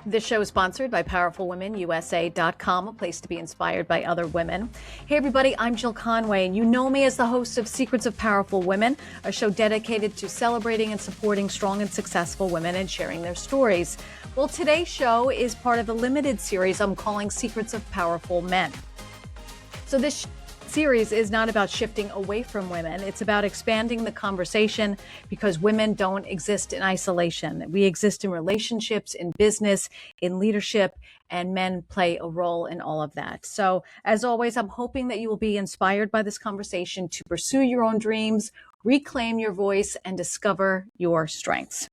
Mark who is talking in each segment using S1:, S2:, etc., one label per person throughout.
S1: This show is sponsored by PowerfulWomenUSA.com, a place to be inspired by other women. Hey, everybody, I'm Jill Conway, and you know me as the host of Secrets of Powerful Women, a show dedicated to celebrating and supporting strong and successful women and sharing their stories. Well, today's show is part of a limited series I'm calling Secrets of Powerful Men. So this series is not about shifting away from women. It's about expanding the conversation because women don't exist in isolation. We exist in relationships, in business, in leadership, and men play a role in all of that. So as always, I'm hoping that you will be inspired by this conversation to pursue your own dreams, reclaim your voice, and discover your strengths.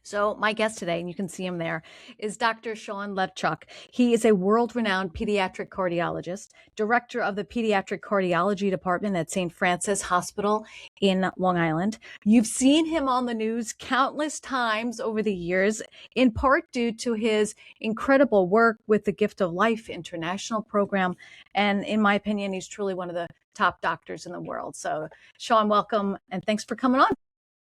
S1: So my guest today, and you can see him there, is Dr. Sean Levchuk. He is a world-renowned pediatric cardiologist, director of the Pediatric Cardiology Department at St. Francis Hospital in Long Island. You've seen him on the news countless times over the years, in part due to his incredible work with the Gift of Life International program. And in my opinion, he's truly one of the top doctors in the world. So Sean, welcome, and thanks for coming on.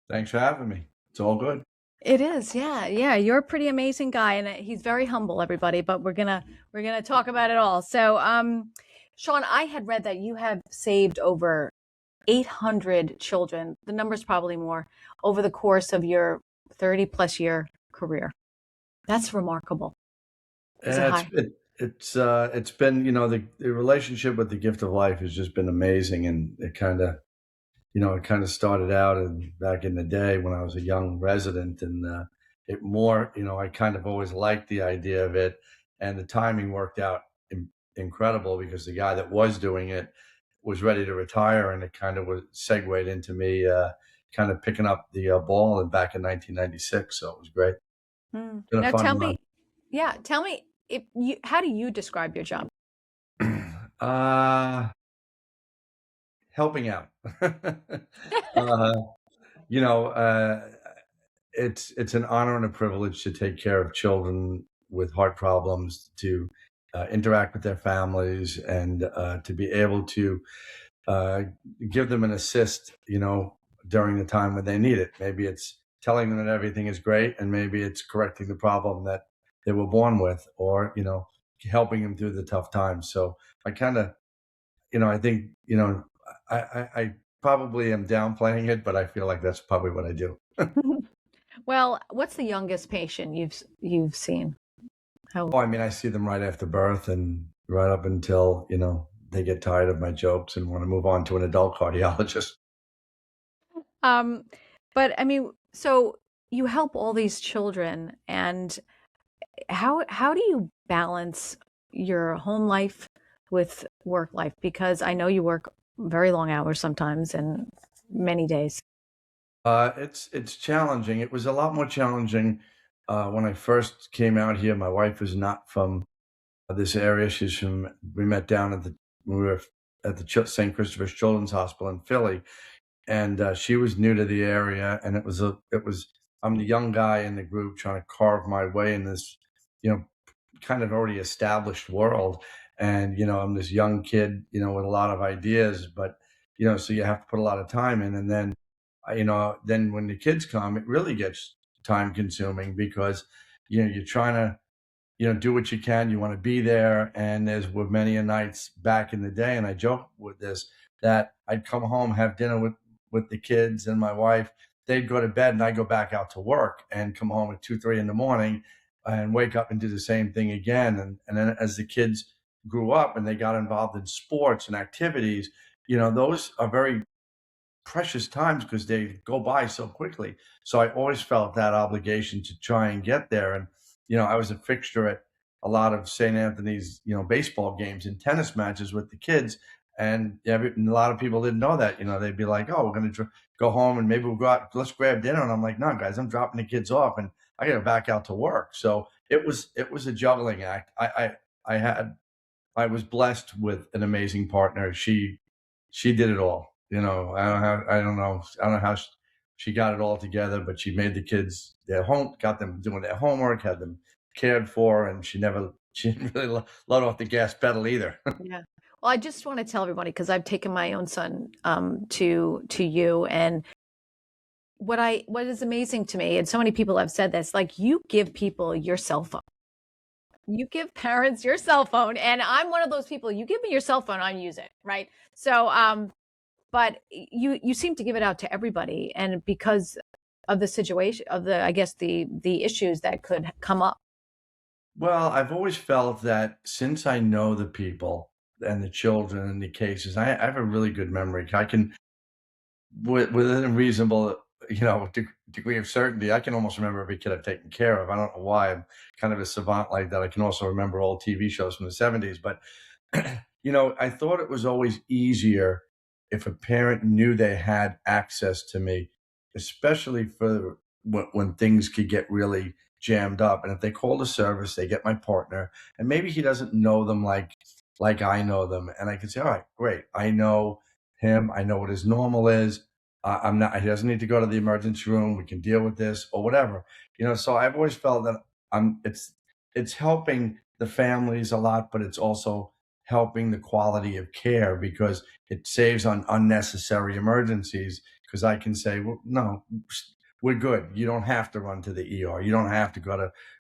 S2: Thanks for having me. It's all good.
S1: It is, yeah. You're a pretty amazing guy, and he's very humble, everybody. But we're gonna talk about it all. So, Sean, I had read that you have saved over 800 children. The number's probably more over the course of your 30-plus year career. That's remarkable.
S2: It's been, the relationship with the Gift of Life has just been amazing, and it kind of started out back in the day when I was a young resident, and I kind of always liked the idea of it, and the timing worked out incredible because the guy that was doing it was ready to retire, and it kind of was segued into me kind of picking up the ball back in 1996. So it was great.
S1: Now tell me how do you describe your job?
S2: Helping out. It's an honor and a privilege to take care of children with heart problems, to interact with their families, and to be able to give them an assist, during the time when they need it. Maybe it's telling them that everything is great, and maybe it's correcting the problem that they were born with, or, helping them through the tough times. So I kind of, I think, I probably am downplaying it, but I feel like that's probably what I do.
S1: Well, what's the youngest patient you've seen?
S2: I see them right after birth and right up until, they get tired of my jokes and want to move on to an adult cardiologist.
S1: But so you help all these children, and how do you balance your home life with work life? Because I know you work very long hours sometimes and many days.
S2: It's challenging. It was a lot more challenging when I first came out here. My wife is not from this area. We met down when we were at the St. Christopher's Children's Hospital in Philly, and she was new to the area. And I'm the young guy in the group trying to carve my way in this, kind of already established world. And, I'm this young kid, with a lot of ideas, but, so you have to put a lot of time in. And then, then when the kids come, it really gets time consuming because, you're trying to, do what you can. You want to be there. And were many a nights back in the day. And I joke with this, that I'd come home, have dinner with the kids and my wife. They'd go to bed and I'd go back out to work and come home at 2, 3 in the morning and wake up and do the same thing again. And then as the kids grew up and they got involved in sports and activities, those are very precious times because they go by so quickly. So I always felt that obligation to try and get there. And, I was a fixture at a lot of St. Anthony's, baseball games and tennis matches with the kids. And a lot of people didn't know that, they'd be like, oh, we're going to go home and maybe we'll go out, let's grab dinner. And I'm like, no, guys, I'm dropping the kids off and I got to back out to work. So it was a juggling act. I was blessed with an amazing partner. She did it all. I don't know how she got it all together, but she made the kids got them doing their homework, had them cared for, and she didn't really let off the gas pedal either.
S1: Yeah. Well, I just want to tell everybody, because I've taken my own son to you, and what is amazing to me, and so many people have said this, like, you give people your cell phone. You give parents your cell phone, and I'm one of those people. You give me your cell phone, I use it, right? So, but you seem to give it out to everybody, and because of the situation of the, I guess, the issues that could come up.
S2: Well, I've always felt that since I know the people and the children and the cases, I have a really good memory. I can, within a reasonable, degree of certainty, I can almost remember every kid I've taken care of. I don't know why. I'm kind of a savant like that. I can also remember old TV shows from the '70s, but I thought it was always easier if a parent knew they had access to me, especially for when things could get really jammed up. And if they call the service, they get my partner, and maybe he doesn't know them like I know them, and I can say, all right, great, I know him, I know what his normal is. I'm not. He doesn't need to go to the emergency room. We can deal with this or whatever. So I've always felt that I'm. It's helping the families a lot, but it's also helping the quality of care because it saves on unnecessary emergencies. Because I can say, well, no, we're good. You don't have to run to the ER. You don't have to go to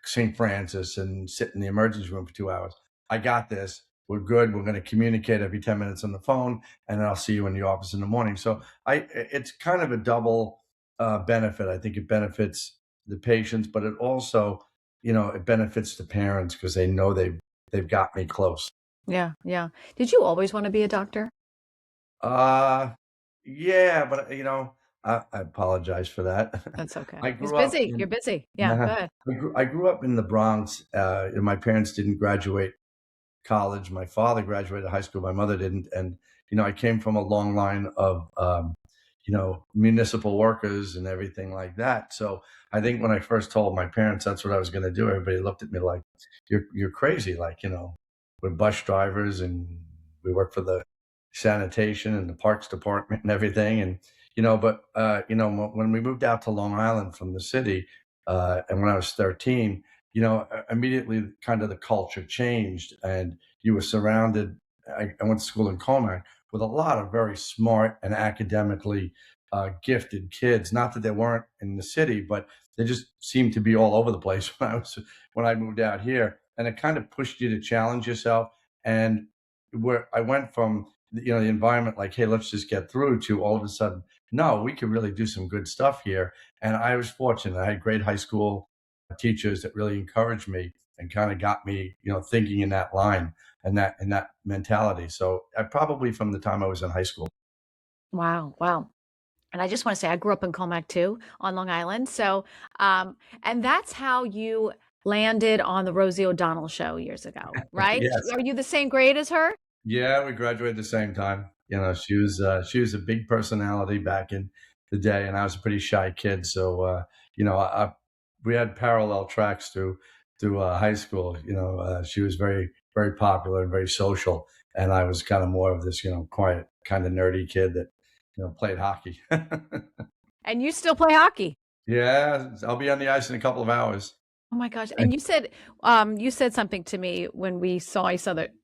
S2: St. Francis and sit in the emergency room for 2 hours. I got this. We're good. We're going to communicate every 10 minutes on the phone, and then I'll see you in the office in the morning. So it's kind of a double benefit. I think it benefits the patients, but it also, it benefits the parents because they know they've got me close.
S1: Yeah, yeah. Did you always want to be a doctor?
S2: Uh, yeah, but I apologize for that.
S1: That's okay.
S2: I
S1: He's
S2: grew up
S1: busy. You're
S2: in
S1: busy. Yeah,
S2: Nah,
S1: go ahead.
S2: I grew up in the Bronx, and my parents didn't graduate college. My father graduated high school. My mother didn't. And, I came from a long line of, municipal workers and everything like that. So I think when I first told my parents that's what I was going to do, everybody looked at me like, you're crazy. Like, we're bus drivers and we work for the sanitation and the parks department and everything. And, but, when we moved out to Long Island from the city, and when I was 13, immediately kind of the culture changed and you were surrounded. I went to school in Conway with a lot of very smart and academically gifted kids. Not that they weren't in the city, but they just seemed to be all over the place when I moved out here, and it kind of pushed you to challenge yourself. And where I went from the environment like, hey, let's just get through, to all of a sudden, no, we could really do some good stuff here. And I was fortunate. I had great high school teachers that really encouraged me and kind of got me, thinking in that line and that mentality. So I probably from the time I was in high school.
S1: Wow, wow. And I just want to say I grew up in Comac too, on Long Island. So, and that's how you landed on the Rosie O'Donnell show years ago, right?
S2: Yes.
S1: Are you the same grade as her?
S2: Yeah, we graduated the same time. She was a big personality back in the day, and I was a pretty shy kid. So we had parallel tracks through high school. She was very very popular and very social, and I was kind of more of this quiet kind of nerdy kid that played hockey.
S1: And you still play hockey.
S2: Yeah, I'll be on the ice in a couple of hours.
S1: Oh my gosh. And you said something to me when we saw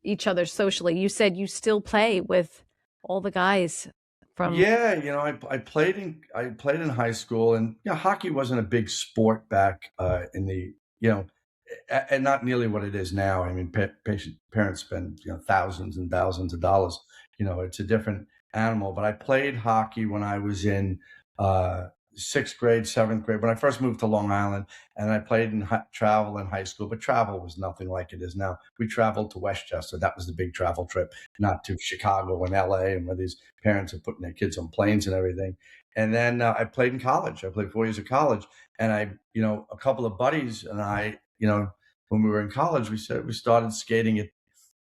S1: each other socially. You said you still play with all the guys from.
S2: Yeah, I played in high school, and hockey wasn't a big sport back in the and not nearly what it is now. I mean, parents spend thousands and thousands of dollars. It's a different animal. But I played hockey when I was in uh, sixth grade, seventh grade, when I first moved to Long Island, and I played in travel in high school. But travel was nothing like it is now. We traveled to Westchester. That was the big travel trip, not to Chicago and LA, and where these parents are putting their kids on planes and everything. And then I played in college. I played 4 years of college, and a couple of buddies and I, when we were in college, we started skating at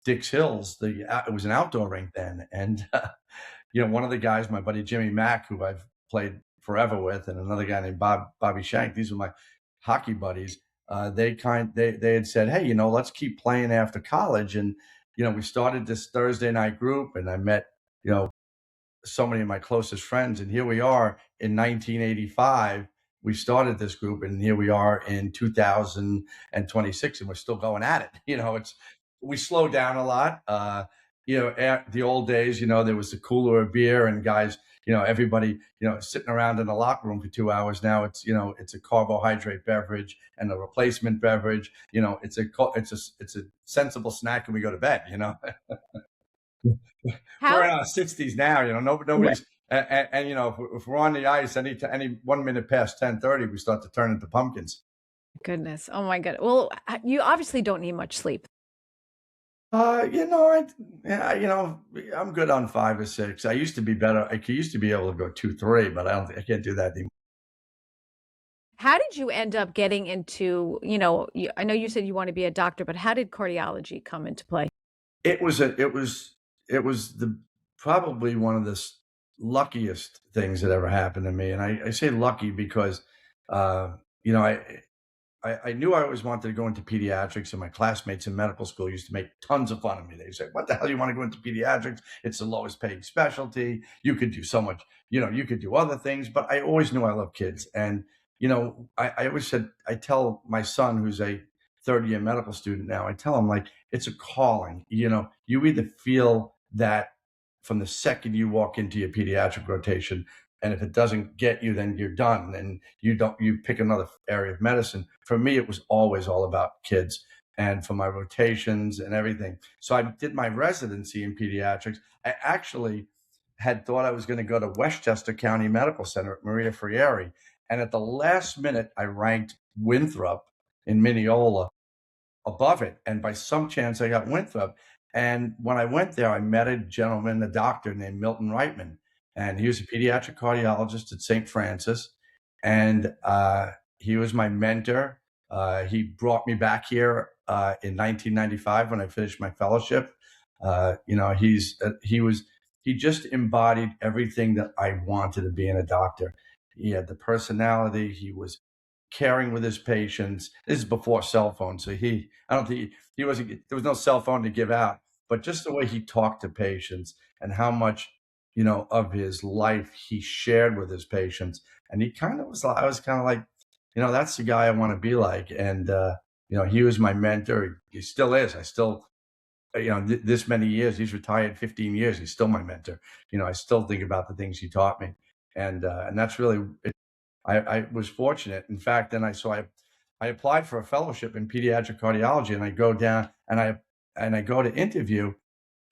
S2: Dix Hills. It was an outdoor rink then, and one of the guys, my buddy Jimmy Mack, who I've played forever with, and another guy named Bobby Shank. These were my hockey buddies. They had said, hey, let's keep playing after college, and we started this Thursday night group, and I met you know so many of my closest friends. And here we are in 1985. We started this group, and here we are in 2026, and we're still going at it. We slowed down a lot. At the old days, there was the cooler of beer, and guys, everybody, sitting around in the locker room for 2 hours. Now it's a carbohydrate beverage and a replacement beverage. It's a sensible snack and we go to bed. We're in
S1: How?
S2: our 60s now. Nobody's and if we're on the ice any 1 minute past 10:30, we start to turn into pumpkins.
S1: Goodness. Oh my god. Well, you obviously don't need much sleep.
S2: Yeah, I'm good on 5 or 6. I used to be better. I used to be able to go 2, 3, but I can't do that anymore.
S1: How did you end up getting into, I know you said you want to be a doctor, but how did cardiology come into play?
S2: It was the probably one of the luckiest things that ever happened to me, and I say lucky because, uh, you know, I knew I always wanted to go into pediatrics, and my classmates in medical school used to make tons of fun of me. They say, "What the hell you want to go into pediatrics? It's the lowest paying specialty. You could do so much. You could do other things." But I always knew I love kids, and I always said, I tell my son, who's a third-year medical student now, I tell him like it's a calling. You either feel that from the second you walk into your pediatric rotation, and if it doesn't get you, then you're done, and you pick another area of medicine. For me, it was always all about kids, and for my rotations and everything. So I did my residency in pediatrics. I actually had thought I was going to go to Westchester County Medical Center at Maria Frieri, and at the last minute, I ranked Winthrop in Mineola above it. And by some chance, I got Winthrop. And when I went there, I met a gentleman, a doctor named Milton Reitman, and he was a pediatric cardiologist at St. Francis. And he was my mentor. He brought me back here in 1995 when I finished my fellowship. He just embodied everything that I wanted to be in a doctor. He had the personality. He was caring with his patients. This is before cell phones, so I don't think he wasn't. There was no cell phone to give out, but just the way he talked to patients and how much of his life he shared with his patients, and he kind of was. I was kind of like, that's the guy I want to be like, and he was my mentor. He still is. I still. This many years, he's retired 15 years. He's still my mentor. I still think about the things he taught me, and that's really I was fortunate. In fact, I applied for a fellowship in pediatric cardiology, and I go down and I go to interview,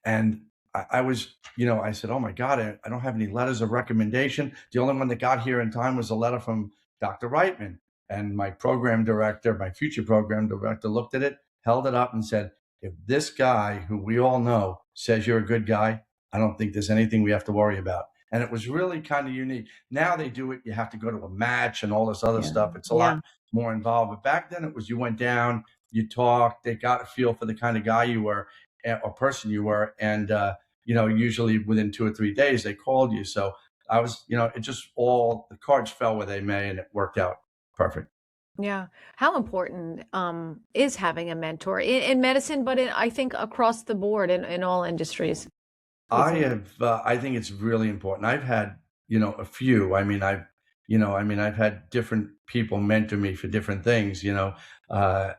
S2: and I was, I said, "Oh my God, I don't have any letters of recommendation." The only one that got here in time was a letter from Dr. Reitman, and my future program director, looked at it, held it up, and said, "If this guy, who we all know, says you're a good guy, I don't think there's anything we have to worry about." And it was really kind of unique. Now they do it, you have to go to a match and all this other
S1: Yeah.
S2: stuff. It's a
S1: Yeah.
S2: lot more involved. But back then it was you went down, you talked, they got a feel for the kind of guy you were or person you were. And, usually within 2 or 3 days they called you. So I was, it just all the cards fell where they may, and it worked out perfect.
S1: Yeah. How important is having a mentor in medicine, but I think across the board in all industries? Do you think?
S2: I think it's really important. I've had, a few. I've had different people mentor me for different things. I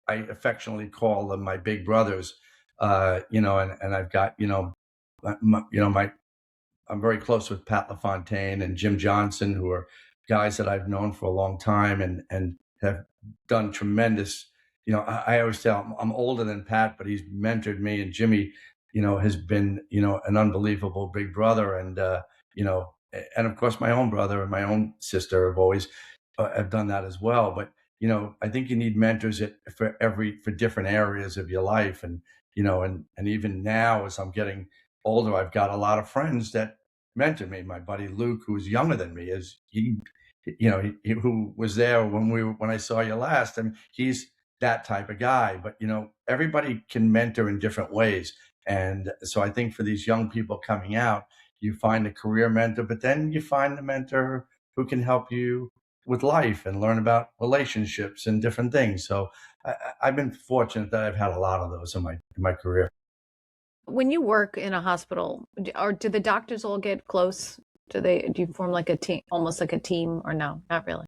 S2: affectionately call them my big brothers. And I've got, my I'm very close with Pat LaFontaine and Jim Johnson, who are guys that I've known for a long time and have done tremendous. I always tell I'm older than Pat, but he's mentored me, and Jimmy, has been an unbelievable big brother, and of course my own brother and my own sister have done that as well. But I think you need mentors for different areas of your life, and even now as I'm getting older, I've got a lot of friends that mentor me. My buddy Luke, who's younger than me, is who was there when I saw you last, and he's that type of guy. But everybody can mentor in different ways, and so I think for these young people coming out, you find a career mentor, but then you find the mentor who can help you with life and learn about relationships and different things. So I've been fortunate that I've had a lot of those in my career.
S1: When you work in a hospital, or do the doctors all get close? Do you form like a team, almost like a team, or no? Not really.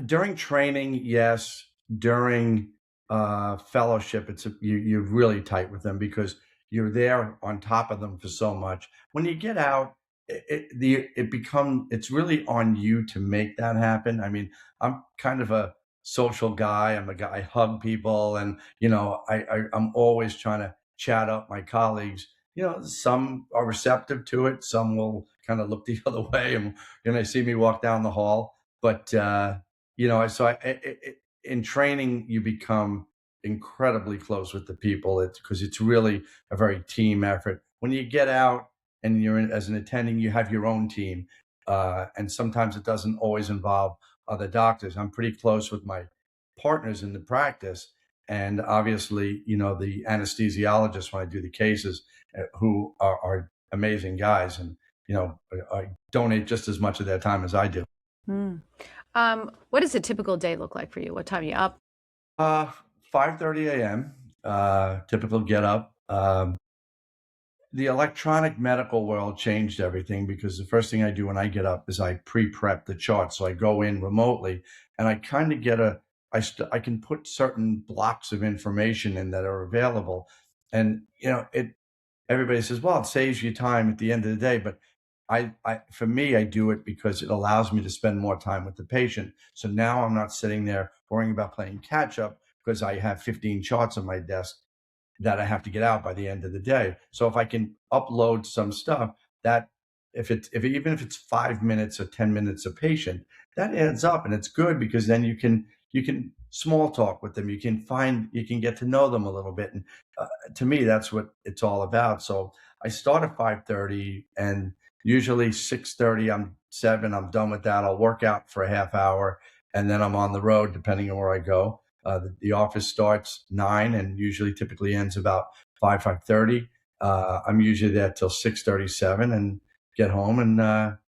S2: During training, yes. During fellowship, you're really tight with them because you're there on top of them for so much. When you get out, it's really on you to make that happen. I mean, I'm kind of a social guy. I'm a guy, I hug people, and I'm always trying to chat up my colleagues. Some are receptive to it, some will kind of look the other way, and they see me walk down the hall. But so in training, you become incredibly close with the people. It's because it's really a very team effort. When you get out and as an attending, you have your own team, and sometimes it doesn't always involve other doctors. I'm pretty close with my partners in the practice, and obviously, the anesthesiologists when I do the cases, who are amazing guys, and I donate just as much of their time as I do.
S1: Hmm. What does a typical day look like for you? What time are you up?
S2: Uh, 5:30 a.m. Typical get up. The electronic medical world changed everything because the first thing I do when I get up is I pre-prep the chart. So I go in remotely and I kind of get I can put certain blocks of information in that are available. And, everybody says, well, it saves you time at the end of the day. But for me, I do it because it allows me to spend more time with the patient. So now I'm not sitting there worrying about playing catch up because I have 15 charts on my desk that I have to get out by the end of the day. So if I can upload some stuff that even if it's 5 minutes or 10 minutes a patient, that adds up, and it's good because then you can small talk with them. You can get to know them a little bit. And to me, that's what it's all about. So I start at 5:30, and usually 6:30, I'm done with that. I'll work out for a half hour, and then I'm on the road depending on where I go. The office starts 9 and usually typically ends about 5:30. I'm usually there till 6:37 and get home, and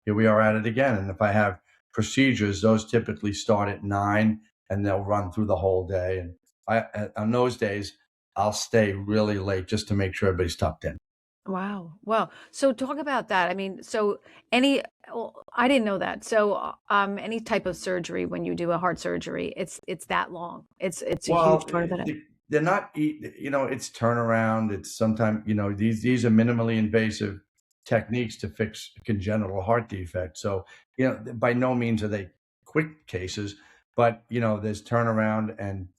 S2: here we are at it again. And if I have procedures, those typically start at 9 and they'll run through the whole day. And on those days, I'll stay really late just to make sure everybody's tucked in.
S1: Wow. Wow. So talk about that. I mean, so well, I didn't know that. So any type of surgery, when you do a heart surgery, it's that long. It's a huge
S2: Well,
S1: part of the day.
S2: they're not, it's turnaround. It's sometimes, these are minimally invasive techniques to fix congenital heart defect. So, by no means are they quick cases, but, there's turnaround. And,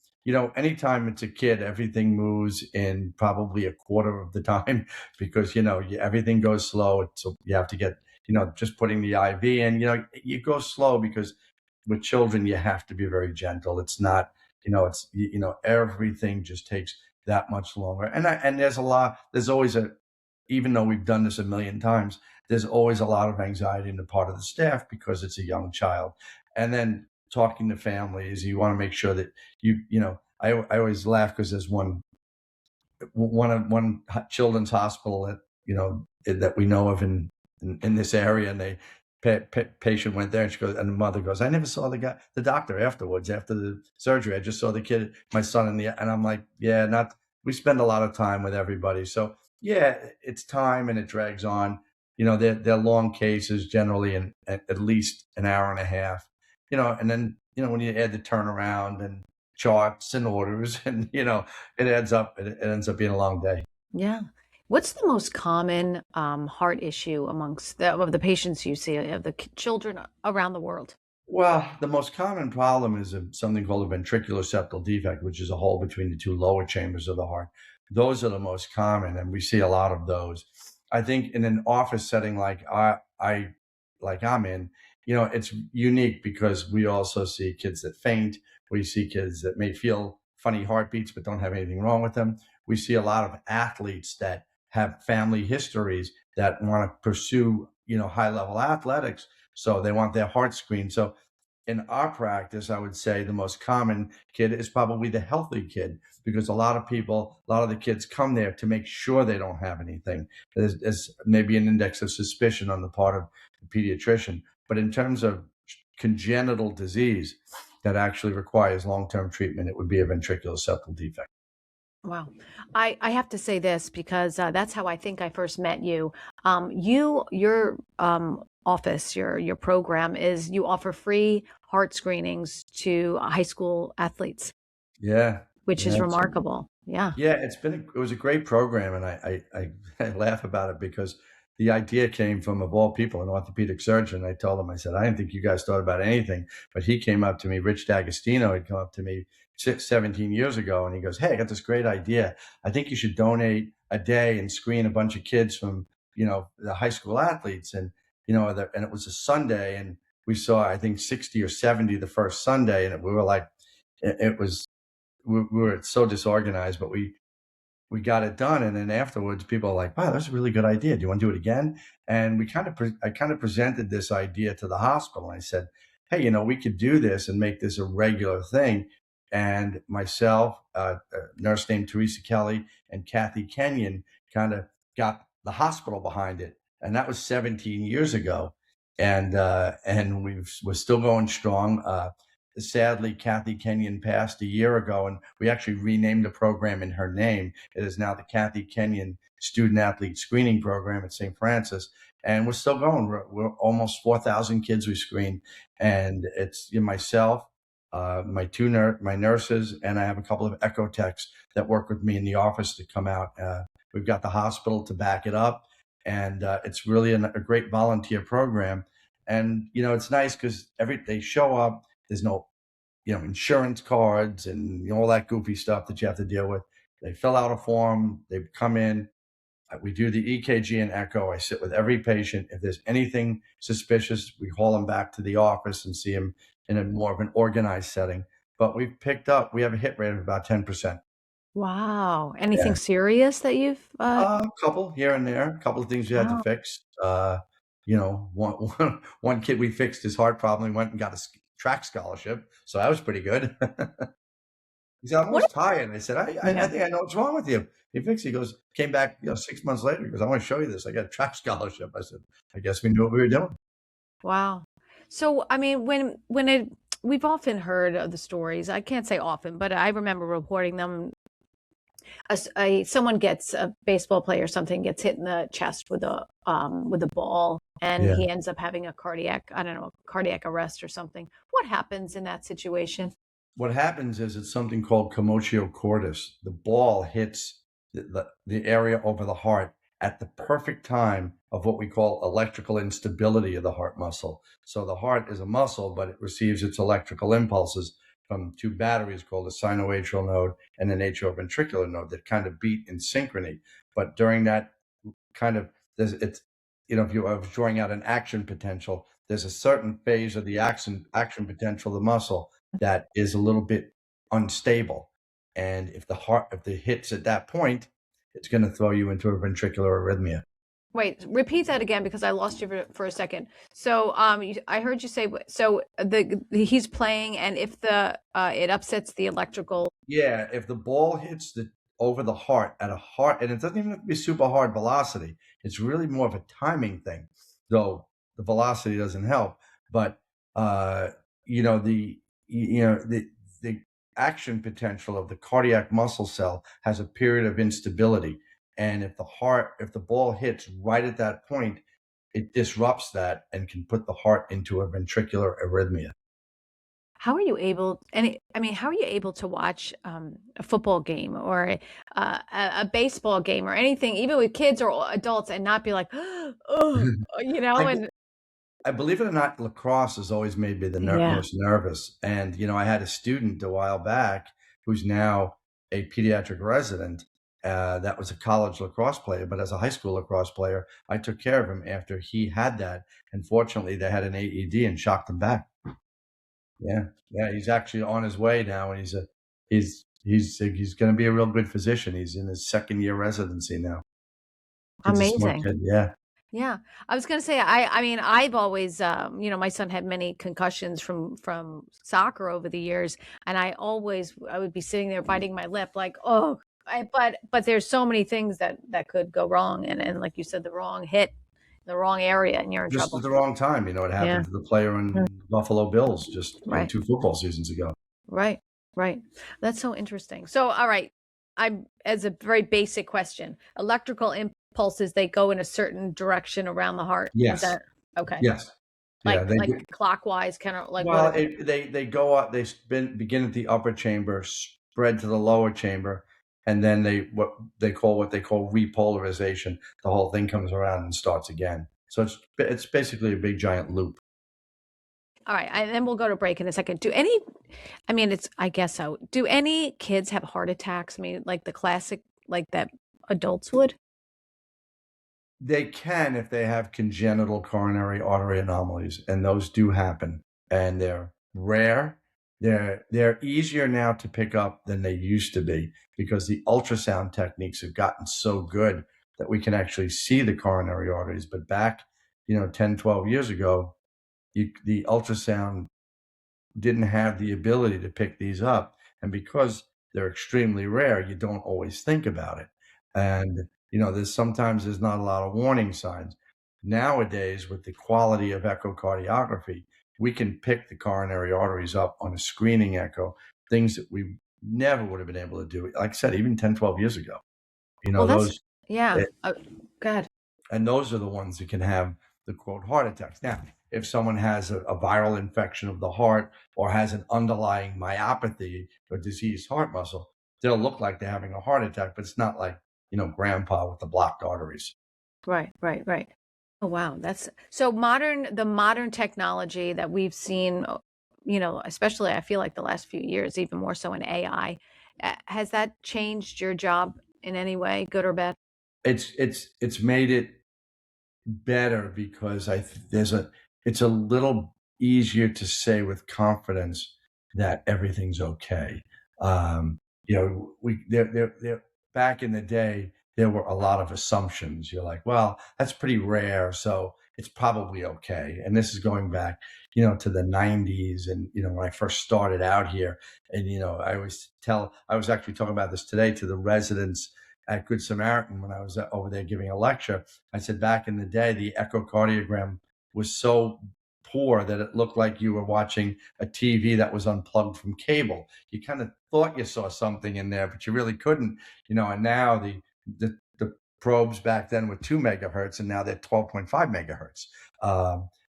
S2: anytime it's a kid, everything moves in probably a quarter of the time because, everything goes slow. So you have to get, just putting the IV in, you go slow because with children, you have to be very gentle. It's not, everything just takes that much longer. And there's always even though we've done this a million times, there's always a lot of anxiety on the part of the staff because it's a young child. And then talking to families, you want to make sure that I always laugh because there's one children's hospital that that we know of in this area, and patient went there, and she goes, and the mother goes, I never saw the doctor afterwards after the surgery. I just saw the kid, my son, and I'm like, yeah, not. We spend a lot of time with everybody, so yeah, it's time and it drags on. They're long cases, generally in at least an hour and a half. And then when you add the turnaround and charts and orders, and it ends up being a long day.
S1: Yeah. What's the most common heart issue amongst of the patients you see, of the children around the world?
S2: Well, the most common problem is something called a ventricular septal defect, which is a hole between the two lower chambers of the heart. Those are the most common, and we see a lot of those. I think in an office setting like I'm in, it's unique because we also see kids that faint. We see kids that may feel funny heartbeats but don't have anything wrong with them. We see a lot of athletes that have family histories that want to pursue, high level athletics. So they want their heart screened. So in our practice, I would say the most common kid is probably the healthy kid because a lot of the kids come there to make sure they don't have anything. There's maybe an index of suspicion on the part of the pediatrician. But in terms of congenital disease that actually requires long term treatment, it would be a ventricular septal defect.
S1: Wow. I have to say this because that's how I think I first met you. Your office, your program is you offer free heart screenings to high school athletes,
S2: Yeah.
S1: which is
S2: Yeah.
S1: remarkable. Yeah.
S2: Yeah, it was a great program, and I laugh about it because the idea came from, of all people, an orthopedic surgeon. I told him, I said, I didn't think you guys thought about anything. But he came up to me, Rich D'Agostino had come up to me 17 years ago, and he goes, hey, I got this great idea. I think you should donate a day and screen a bunch of kids from, the high school athletes. And, and it was a Sunday, and we saw, I think, 60 or 70 the first Sunday. And we were like, it was, we were so disorganized, but we got it done. And then afterwards, people are like, wow, that's a really good idea. Do you want to do it again? And I kind of presented this idea to the hospital. I said, hey, we could do this and make this a regular thing. And myself, a nurse named Teresa Kelly, and Kathy Kenyon kind of got the hospital behind it. And that was 17 years ago. And we're still going strong. Sadly, Kathy Kenyon passed a year ago, and we actually renamed the program in her name. It is now the Kathy Kenyon Student Athlete Screening Program at St. Francis, and we're still going. We're almost 4,000 kids we screen, and it's myself, my nurses, and I have a couple of echo techs that work with me in the office to come out. We've got the hospital to back it up, and it's really a great volunteer program. And it's nice because they show up. There's no, insurance cards and all that goofy stuff that you have to deal with. They fill out a form. They come in. We do the EKG and echo. I sit with every patient. If there's anything suspicious, we haul them back to the office and see them in a more of an organized setting. But we have a hit rate of about 10%.
S1: Wow.
S2: Yeah.
S1: Anything serious that you've
S2: A couple here and there, a couple of things we had to
S1: wow.
S2: fix. One kid, we fixed his heart problem. He went and got a track scholarship, so that was pretty good. He said, I'm
S1: What?
S2: almost tired. And I said, I
S1: Yeah.
S2: think I know what's wrong with you. He fixed it. He goes, came back, 6 months later. He goes, I want to show you this. I got a track scholarship. I said, I guess we knew what we were doing.
S1: Wow. So, I mean, we've often heard of the stories. I can't say often, but I remember reporting them. Someone gets a baseball player or something gets hit in the chest with a ball, and
S2: Yeah.
S1: he ends up having a cardiac arrest or something. What happens in that situation?
S2: What happens is it's something called commotio cordis. The ball hits the area over the heart at the perfect time of what we call electrical instability of the heart muscle. So the heart is a muscle, but it receives its electrical impulses from two batteries called a sinoatrial node and an atrioventricular node that kind of beat in synchrony. But during that kind of, if you are drawing out an action potential, there's a certain phase of the action potential of the muscle that is a little bit unstable. And if the hit's at that point, it's going to throw you into a ventricular arrhythmia.
S1: Wait, repeat that again because I lost you for a second. So, I heard you say so. He's playing, and if it upsets the electrical.
S2: Yeah, if the ball hits over the heart at a heart, and it doesn't even have to be super hard velocity. It's really more of a timing thing, though the velocity doesn't help. But the action potential of the cardiac muscle cell has a period of instability. And if the ball hits right at that point, it disrupts that and can put the heart into a ventricular arrhythmia.
S1: How are you able? How are you able to watch a football game or a baseball game or anything, even with kids or adults, and not be like, oh,
S2: I,
S1: and
S2: I believe it or not, lacrosse has always made me the
S1: yeah.
S2: most nervous. And, I had a student a while back who's now a pediatric resident. That was a college lacrosse player, but as a high school lacrosse player, I took care of him after he had that. And fortunately, they had an AED and shocked him back. Yeah, yeah, he's actually on his way now, and he's going to be a real good physician. He's in his second year residency now. Kid's a smart
S1: Amazing.
S2: kid. Yeah.
S1: Yeah, I was gonna say, I mean, I've always, my son had many concussions from soccer over the years, and I would be sitting there biting my lip, like, oh, but there's so many things that could go wrong, and like you said, the wrong hit, the wrong area, and you're in
S2: Just at
S1: trouble.
S2: the wrong time. It
S1: Yeah,
S2: happened to the player
S1: mm,
S2: in Buffalo Bills just
S1: right,
S2: 2 football seasons ago.
S1: right, right. That's so interesting. So, all right, as a very basic question, electrical impulses, they go in a certain direction around the heart. Is
S2: Yes,
S1: that okay?
S2: yes. Yeah, they
S1: Like
S2: do.
S1: clockwise, kind of like
S2: Well,
S1: what?
S2: they go up, begin at the upper chamber, spread to the lower chamber, and then what they call repolarization. The whole thing comes around and starts again. So it's basically a big giant loop.
S1: All right, and then we'll go to break in a second. I guess so. Do any kids have heart attacks? I mean, like the classic, like that adults would?
S2: They can if they have congenital coronary artery anomalies, and those do happen, and they're rare. They're easier now to pick up than they used to be because the ultrasound techniques have gotten so good that we can actually see the coronary arteries. But back, 10, 12 years ago, the ultrasound didn't have the ability to pick these up. And because they're extremely rare, you don't always think about it. And, there's not a lot of warning signs. Nowadays, with the quality of echocardiography, we can pick the coronary arteries up on a screening echo, things that we never would have been able to do. Like I said, even 10, 12 years ago,
S1: Well,
S2: those,
S1: yeah. Go ahead.
S2: and those are the ones that can have the quote heart attacks. Now, if someone has a viral infection of the heart or has an underlying myopathy or diseased heart muscle, they'll look like they're having a heart attack, but it's not like, grandpa with the blocked arteries.
S1: Right, right, right. Oh, wow. That's so the modern technology that we've seen, especially I feel like the last few years, even more so in AI, has that changed your job in any way, good or bad?
S2: It's made it better because it's a little easier to say with confidence that everything's okay. We there back in the day there were a lot of assumptions. You're like, well, that's pretty rare, so it's probably okay. And this is going back, to the 90s, and when I first started out here, and I was actually talking about this today to the residents at Good Samaritan when I was over there giving a lecture. I said back in the day, the echocardiogram was so poor that it looked like you were watching a TV that was unplugged from cable. You kind of thought you saw something in there, but you really couldn't, and now the probes back then were 2 megahertz and now they're 12.5 megahertz.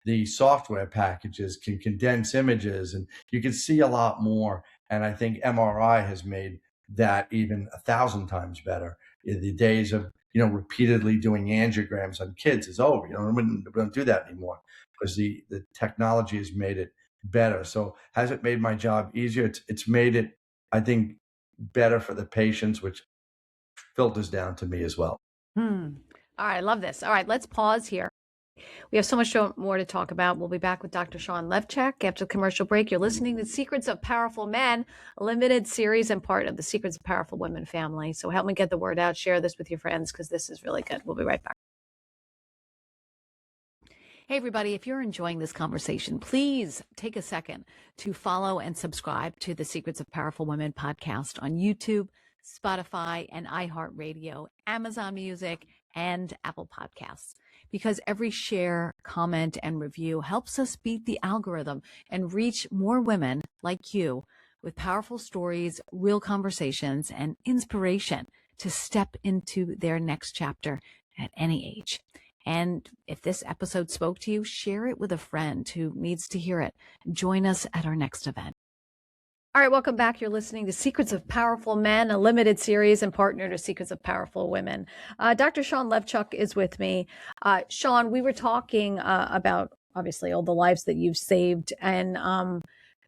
S2: The software packages can condense images and you can see a lot more. And I think MRI has made that even 1,000 times better. The days of repeatedly doing angiograms on kids is over. We don't do that anymore because the technology has made it better. So has it made my job easier? It's made it, I think, better for the patients, which filters down to me as well.
S1: Hmm. All right, I love this. All right, let's pause here. We have so much more to talk about. We'll be back with Dr. Sean Levchuk after the commercial break. You're listening to Secrets of Powerful Men, a limited series and part of the Secrets of Powerful Women family. So help me get the word out. Share this with your friends because this is really good. We'll be right back. Hey, everybody, if you're enjoying this conversation, please take a second to follow and subscribe to the Secrets of Powerful Women podcast on YouTube, Spotify, and iHeartRadio, Amazon Music, and Apple Podcasts. Because every share, comment, and review helps us beat the algorithm and reach more women like you with powerful stories, real conversations, and inspiration to step into their next chapter at any age. And if this episode spoke to you, share it with a friend who needs to hear it. Join us at our next event. All right, welcome back. You're listening to Secrets of Powerful Men, a limited series and partner to Secrets of Powerful Women. Dr. Sean Levchuk is with me. Sean, we were talking about, obviously, all the lives that you've saved, and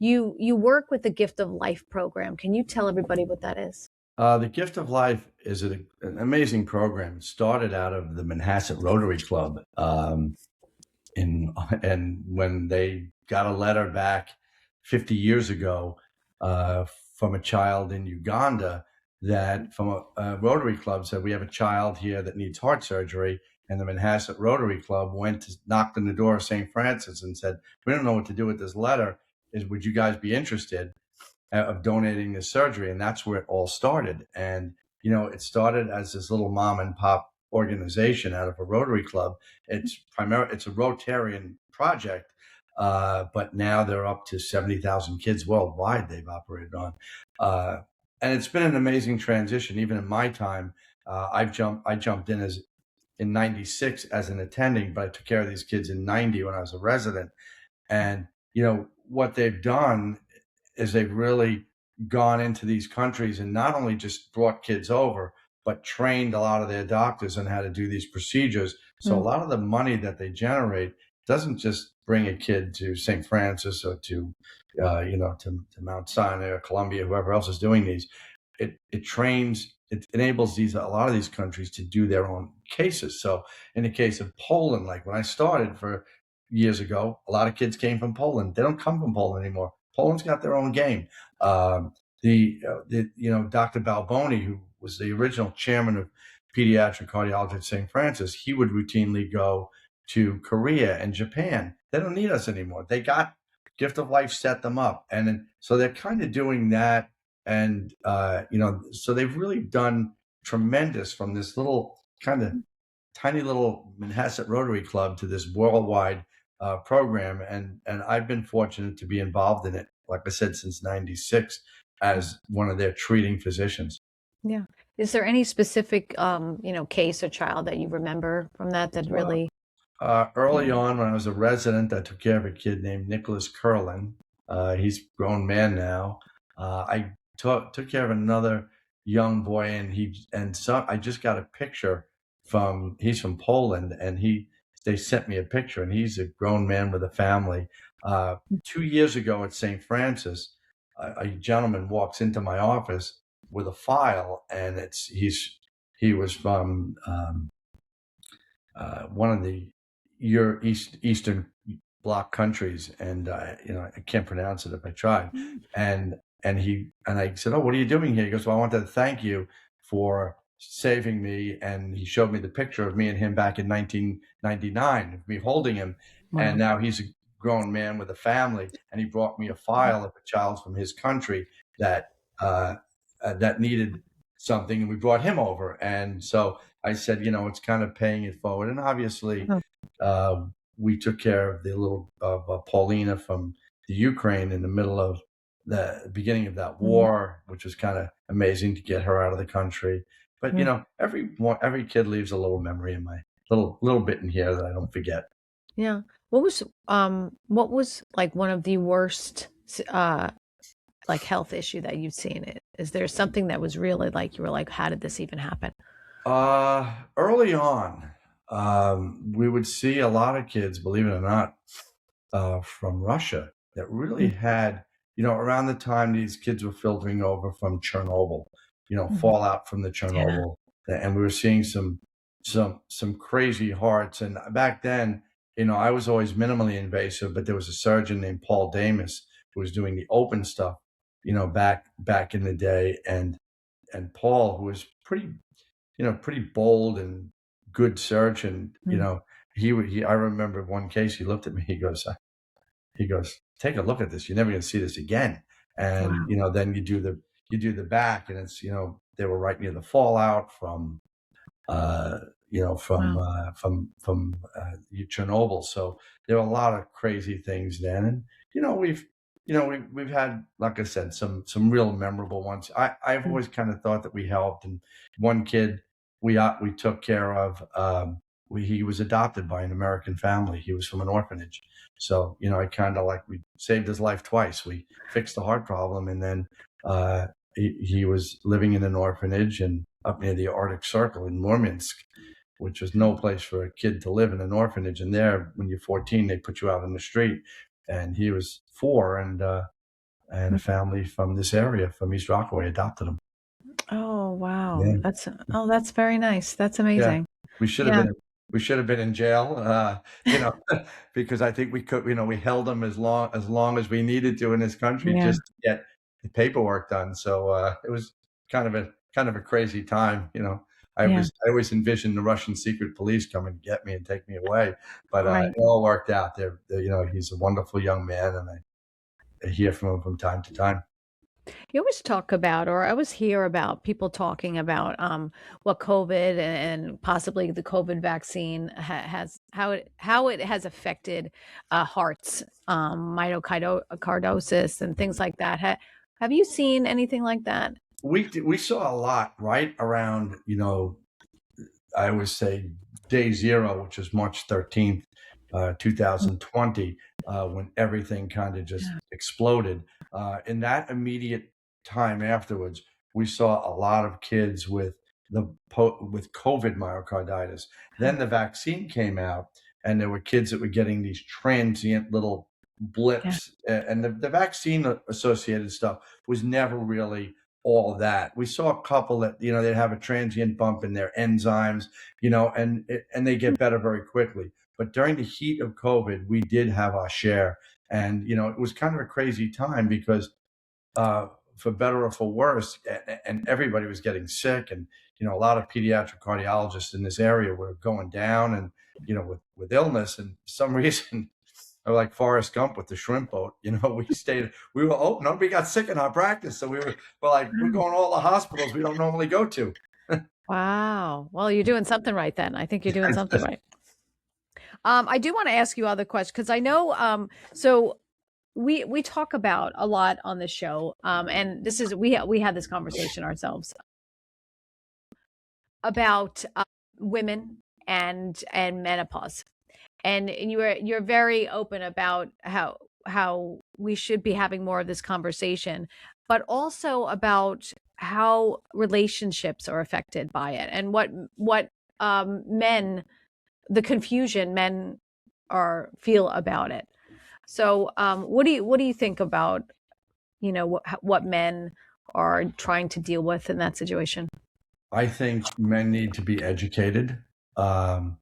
S1: you work with the Gift of Life program. Can you tell everybody what that is?
S2: The Gift of Life is an amazing program. It started out of the Manhasset Rotary Club, and when they got a letter back 50 years ago from a child in Uganda that from a Rotary Club said, we have a child here that needs heart surgery. And the Manhasset Rotary Club knocked on the door of St. Francis and said, we don't know what to do with this letter. Would you guys be interested of donating this surgery? And that's where it all started. And, it started as this little mom and pop organization out of a Rotary Club. It's a Rotarian project, but now they're up to 70,000 kids worldwide they've operated on. And it's been an amazing transition. Even in my time, I jumped in 96 as an attending, but I took care of these kids in 90 when I was a resident. And, what they've done is they've really, gone into these countries and not only just brought kids over, but trained a lot of their doctors on how to do these procedures. So a
S1: Mm.
S2: lot of the money that they generate doesn't just bring a kid to St. Francis or to, to Mount Sinai or Columbia, whoever else is doing these. It trains, it enables a lot of these countries to do their own cases. So in the case of Poland, like when I started for years ago, a lot of kids came from Poland. They don't come from Poland anymore. Poland's got their own game. Um, Dr. Balboni, who was the original chairman of pediatric cardiology at St. Francis, he would routinely go to Korea and Japan. They don't need us anymore. They got Gift of Life set them up, and then, so they're kind of doing that, and so they've really done tremendous from this little kind of tiny little Manhasset Rotary Club to this worldwide program, and I've been fortunate to be involved in it. Like I said, since '96, as one of their treating physicians.
S1: Yeah. Is there any specific, case or child that you remember from that
S2: Well,
S1: really?
S2: early on, when I was a resident, I took care of a kid named Nicholas Curlin. He's a grown man now. I took care of another young boy, I just got a picture from. He's from Poland, and they sent me a picture, and he's a grown man with a family. 2 years ago at St. Francis, a gentleman walks into my office with a file, and he was from one of the Eastern Bloc countries, and I can't pronounce it if I tried.
S1: Mm.
S2: And I said, "Oh, what are you doing here?" He goes, "Well, I wanted to thank you for saving me." And he showed me the picture of me and him back in 1999, of me holding him, and
S1: Wow.
S2: now he's a grown man with a family, and he brought me a file of a child from his country that uh, that needed something, and we brought him over. And so I said, it's kind of paying it forward. And obviously,
S1: Oh.
S2: uh, we took care of the little of Paulina from the Ukraine in the middle of the beginning of that
S1: Mhm.
S2: war, which was kind of amazing to get her out of the country. But
S1: Yeah.
S2: every kid leaves a little memory in my little bit in here that I don't forget.
S1: Yeah. What was like one of the worst like health issue that you've seen? Is there something that was really like you were like, how did this even happen?
S2: Early on, we would see a lot of kids, believe it or not, from Russia that really
S1: Mm.
S2: had, around the time these kids were filtering over from Chernobyl,
S1: Mhm.
S2: fallout from the
S1: Yeah.
S2: Chernobyl, and we were seeing some crazy hearts. And back then, I was always minimally invasive, but there was a surgeon named Paul Damus who was doing the open stuff, back in the day, and Paul, who was pretty bold and good surgeon,
S1: Mm.
S2: I remember one case, he looked at me, he goes, "Take a look at this. You're never going to see this again." And
S1: Wow.
S2: then you do the back, and it's they were right near the fallout uh,
S1: Wow.
S2: Chernobyl. So there were a lot of crazy things then, and we've had, like I said, some real memorable ones. I've
S1: Mm.
S2: always kind of thought that we helped, and one kid we took care of. He was adopted by an American family. He was from an orphanage, so I kind of like we saved his life twice. We fixed the heart problem, and then he was living in an orphanage and up near the Arctic Circle in Murmansk, which was no place for a kid to live in an orphanage. And there, when you're 14, they put you out in the street. And he was 4, and a
S1: Mm.
S2: family from this area, from East Rockaway, adopted him.
S1: Oh, wow.
S2: Yeah.
S1: That's very nice. That's
S2: Yeah,
S1: amazing.
S2: we should have
S1: Yeah.
S2: been we should have been in jail, because I think we could, we held him as long as we needed to in this country
S1: Yeah.
S2: just to get the paperwork done. So it was kind of a crazy time.
S1: Yeah.
S2: I always envisioned the Russian secret police coming to get me and take me away, but
S1: Right.
S2: it all worked out. He's a wonderful young man, and I hear from him from time to time.
S1: You always talk about, or I always hear about people talking about what COVID and possibly the COVID vaccine has how it has affected hearts, myocardosis and things like that. Have you seen anything like that?
S2: We saw a lot right around, I always say day zero, which is March 13th,
S1: Mm.
S2: 2020, when everything kind of just
S1: Yeah.
S2: exploded. In that immediate time afterwards, we saw a lot of kids with with COVID myocarditis. Then the vaccine came out, and there were kids that were getting these transient little
S1: Yeah.
S2: blips, and the vaccine associated stuff was never really all that. We saw a couple that they'd have a transient bump in their enzymes, and they get better very quickly. But during the heat of COVID, we did have our share, and it was kind of a crazy time because uh, for better or for worse, and everybody was getting sick, and a lot of pediatric cardiologists in this area were going down, and with illness, and for some reason, like Forrest Gump with the shrimp boat, we were nobody got sick in our practice, so we're going to all the hospitals we don't normally go to.
S1: Wow. Well, you're doing something right then. I think you're doing something right. I do want to ask you other questions because I know. So we talk about a lot on the show, and this is we had this conversation ourselves about women and menopause, and you're very open about how we should be having more of this conversation, but also about how relationships are affected by it and what men the confusion men feel about it. So, what do you think about what men are trying to deal with in that situation?
S2: I think men need to be educated. Um,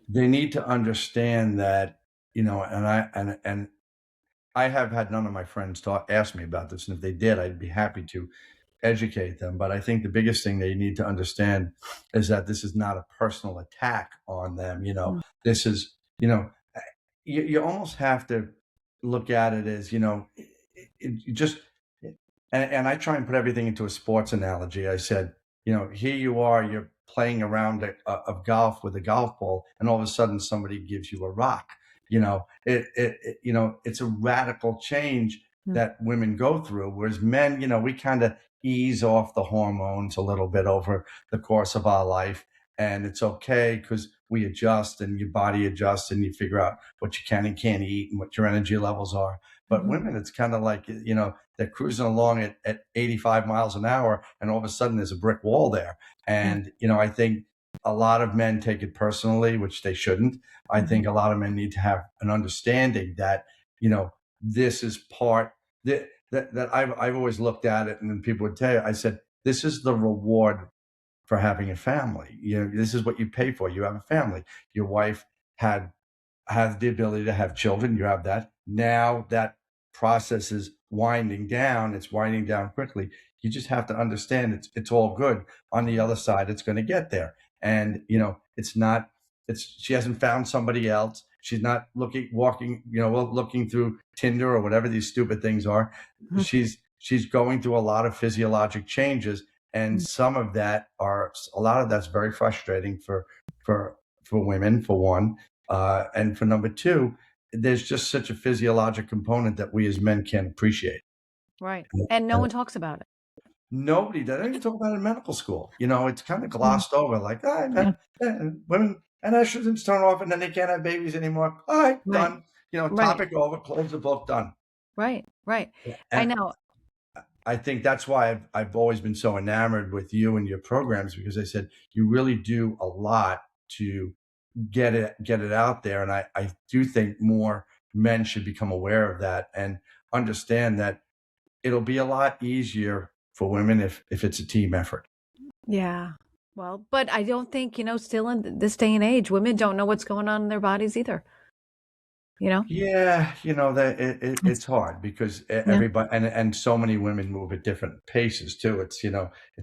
S2: they need to understand that, and I have had none of my friends ask me about this, and if they did, I'd be happy to educate them. But I think the biggest thing they need to understand is that this is not a personal attack on them.
S1: Mm.
S2: This is, you almost have to look at it as, you just, and I try and put everything into a sports analogy. I said, here you are, you're playing around of golf with a golf ball, and all of a sudden somebody gives you a rock. It's a radical change
S1: Mm.
S2: that women go through, whereas men, we kind of ease off the hormones a little bit over the course of our life, and it's okay because we adjust and your body adjusts and you figure out what you can and can't eat and what your energy levels are. But
S1: Mhm.
S2: women, it's kind of like, they're cruising along at 85 miles an hour, and all of a sudden there's a brick wall there.
S1: Yeah.
S2: And, I think a lot of men take it personally, which they shouldn't. I
S1: Mhm.
S2: think a lot of men need to have an understanding that, this is part that I've always looked at it, and then people would tell you, I said, this is the reward for having a family. This is what you pay for. You have a family. Your wife had has the ability to have children. You have that. Now that process is winding down. It's winding down quickly. You just have to understand it's all good. On the other side, it's going to get there. And it's not. She hasn't found somebody else. She's not walking, looking through Tinder or whatever these stupid things are.
S1: Mhm.
S2: She's going through a lot of physiologic changes, and
S1: Mm.
S2: a lot of that's very frustrating for for women, for one, and for number two, there's just such a physiologic component that we as men can't appreciate.
S1: Right. And no
S2: And
S1: one talks about it.
S2: nobody, they don't even talk about it in medical school. It's kind of
S1: Mm.
S2: glossed over, like, oh,
S1: Yeah.
S2: women and estrogens turn off and then they can't have babies anymore. All right,
S1: Right.
S2: done.
S1: Right.
S2: Topic over, close the book, done.
S1: Right. Right. I
S2: And
S1: know.
S2: I think that's why I've always been so enamored with you and your programs, because I said you really do a lot to get it out there. And I do think more men should become aware of that and understand that it'll be a lot easier for women if it's a team effort.
S1: Yeah. Well, but I don't think, still in this day and age, women don't know what's going on in their bodies either. You know?
S2: Yeah, that
S1: It's,
S2: it's hard because
S1: yeah.
S2: everybody, and so many women move at different paces too. It's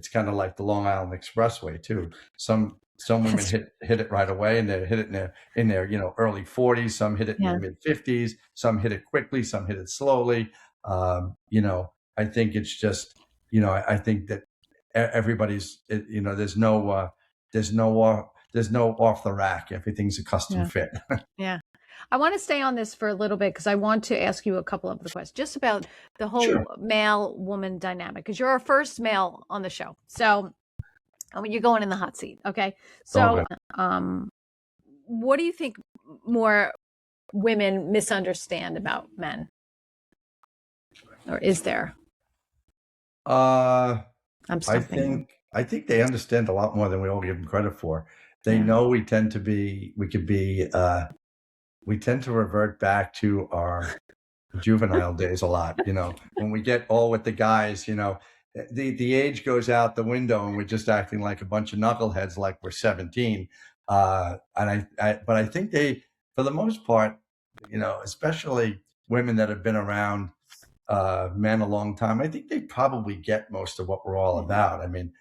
S2: kind of like the Long Island Expressway too. Some women
S1: That's,
S2: hit it right away, and they hit it in their early 40s. Some hit it in their
S1: yeah.
S2: mid 50s. Some hit it quickly. Some hit it slowly. I think it's just I think that everybody's there's no off the rack. Everything's a custom
S1: Yeah.
S2: fit.
S1: Yeah. I want to stay on this for a little bit because I want to ask you a couple of the questions just about the
S2: Sure.
S1: whole male woman dynamic because you're our first male on the show. So you're going in the hot seat. Okay.
S2: All
S1: So,
S2: good.
S1: what do you think more women misunderstand about men? Or is there?
S2: Uh,
S1: I'm
S2: I
S1: stumping you.
S2: think I think they understand a lot more than we all give them credit for. They
S1: Yeah.
S2: know we tend to revert back to our juvenile days a lot, when we get all with the guys, the age goes out the window and we're just acting like a bunch of knuckleheads like we're 17. And but I think they, for the most part, especially women that have been around men a long time, I think they probably get most of what we're all
S1: Yeah.
S2: about. I mean,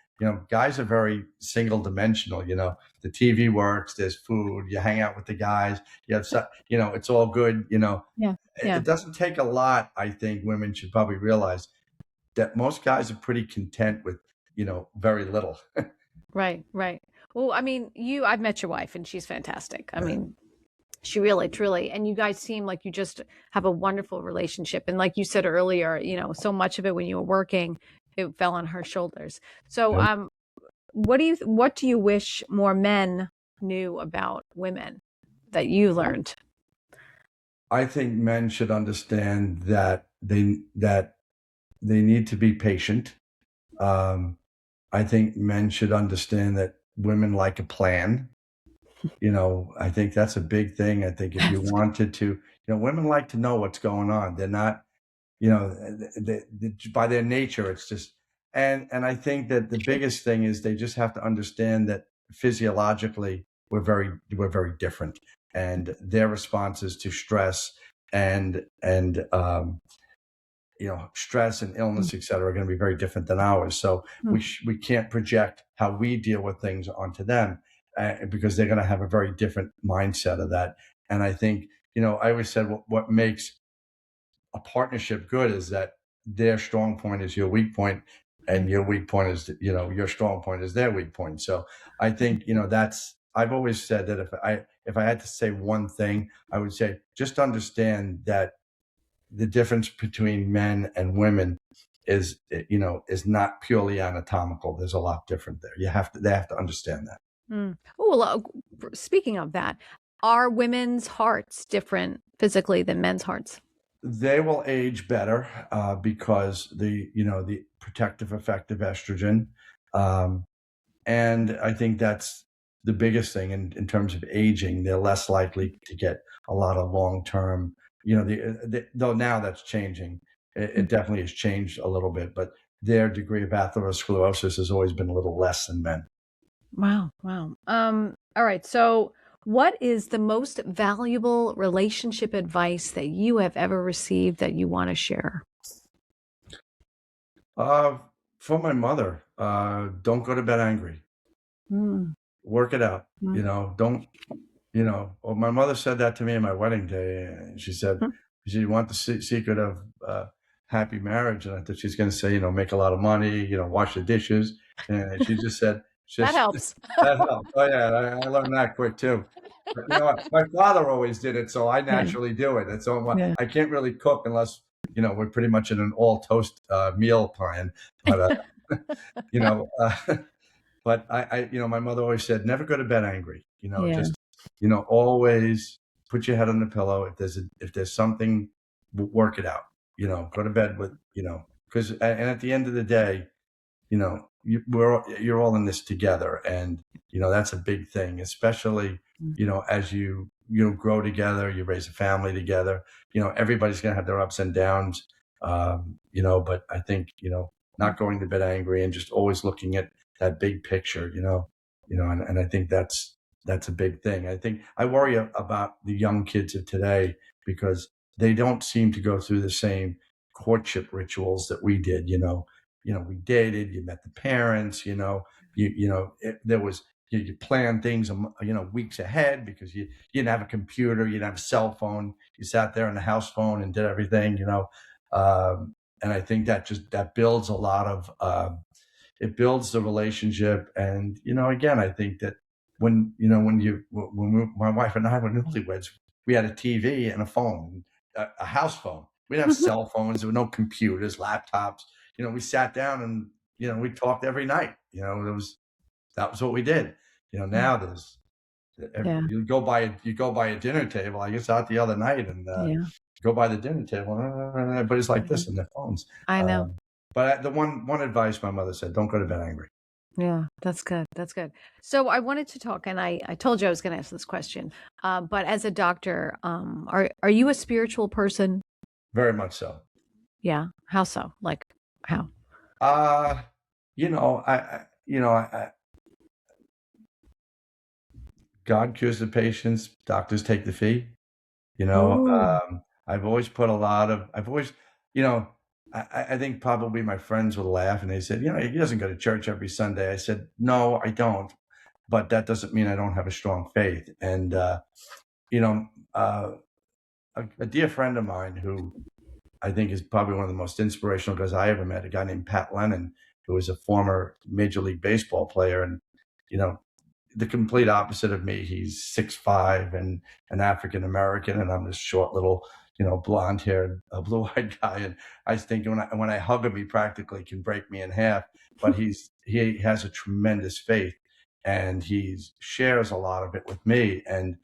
S2: guys are very single dimensional. The TV works, there's food, you hang out with the guys, it's all good.
S1: Yeah.
S2: It
S1: Yeah.
S2: doesn't take a lot. I think women should probably realize that most guys are pretty content with, very little.
S1: Right. Right. Well, I mean, I've met your wife and she's fantastic. I
S2: Yeah.
S1: mean, she really, truly, and you guys seem like you just have a wonderful relationship. And like you said earlier, so much of it when you were working, it fell on her shoulders. So,
S2: Yeah.
S1: what do you wish more men knew about women that you learned?
S2: I think men should understand that they need to be patient. Um, I think men should understand that women like a plan. I think that's a big thing. I think if you
S1: Yes.
S2: wanted to, women like to know what's going on. They're not, by their nature, it's just, and I think that the biggest thing is they just have to understand that physiologically we're very different, and their responses to stress and stress and illness, et cetera, are going to be very different than ours. So
S1: Mhm.
S2: we can't project how we deal with things onto them, because they're going to have a very different mindset of that. And I think, I always said what makes a partnership good is that their strong point is your weak point, and
S1: Right.
S2: your weak point is, your strong point is their weak point. So I think, that's, I've always said that if I had to say one thing, I would say just understand that the difference between men and women is not purely anatomical. There's a lot different there. They have to understand that.
S1: Mm. Oh, well, speaking of that, are women's hearts different physically than men's hearts?
S2: They will age better because the protective effect of estrogen, um, and I think that's the biggest thing in terms of aging. They're less likely to get a lot of long term. Though now that's changing. It definitely has changed a little bit, but their degree of atherosclerosis has always been a little less than men.
S1: Wow, wow. All right. So, what is the most valuable relationship advice that you have ever received that you want to share?
S2: Uh, for my mother, don't go to bed angry.
S1: Mm,
S2: Work it out.
S1: mm,
S2: Don't. Well, my mother said that to me on my wedding day, and
S1: mm.
S2: "You want the secret of happy marriage?" And I thought she's going to say, make a lot of money, wash the dishes, and she just said,
S1: That
S2: "Just
S1: helps.
S2: that helps." Oh yeah, I learned that quick too. But you know what? My father always did it, so I
S1: Yeah,
S2: naturally do it. And so
S1: yeah.
S2: I can't really cook unless we're pretty much in an all toast meal plan. But you know, but my mother always said, never go to bed angry.
S1: Yeah.
S2: Just, always put your head on the pillow. If there's something, work it out. Go to bed with, because, and at the end of the day, you're all in this together, and that's a big thing, especially
S1: Mm.
S2: as you grow together, you raise a family together. Everybody's going to have their ups and downs, but I think not going to bed angry and just always looking at that big picture. And I think that's a big thing. I think I worry about the young kids of today because they don't seem to go through the same courtship rituals that we did. We dated, you met the parents, there was, you plan things, weeks ahead because you didn't have a computer, you didn't have a cell phone. You sat there on the house phone and did everything. And I think that builds a lot of, it builds the relationship. And, again, I think that my wife and I were newlyweds, we had a TV and a phone, a house phone. We didn't have cell phones. There were no computers, laptops. We sat down and, we talked every night. That was what we did.
S1: Yeah.
S2: Now there's,
S1: Yeah.
S2: you go by a dinner table. I was out the other night and
S1: Yeah.
S2: go by the dinner table, and everybody's like
S1: Yeah.
S2: this on their phones.
S1: I know.
S2: Um, But the one advice my mother said, don't go to bed angry.
S1: Yeah, that's good. That's good. So I wanted to talk, and I told you I was going to ask this question. But as a doctor, are you a spiritual person?
S2: Very much so.
S1: Yeah. How so? Like how?
S2: Uh, God cures the patients, doctors take the fee.
S1: Ooh.
S2: I've always put a lot of, I've always, you know, I think probably my friends would laugh and they said, he doesn't go to church every Sunday. I said, no, I don't. But that doesn't mean I don't have a strong faith. And, you know, uh, a dear friend of mine who I think is probably one of the most inspirational guys I ever met, a guy named Pat Lennon, who was a former Major League Baseball player. And, you know, the complete opposite of me. He's 6'5" and an African American, and I'm this short little, blonde haired, blue eyed guy. And I was thinking when I hug him, he practically can break me in half. But he has a tremendous faith, and he shares a lot of it with me. And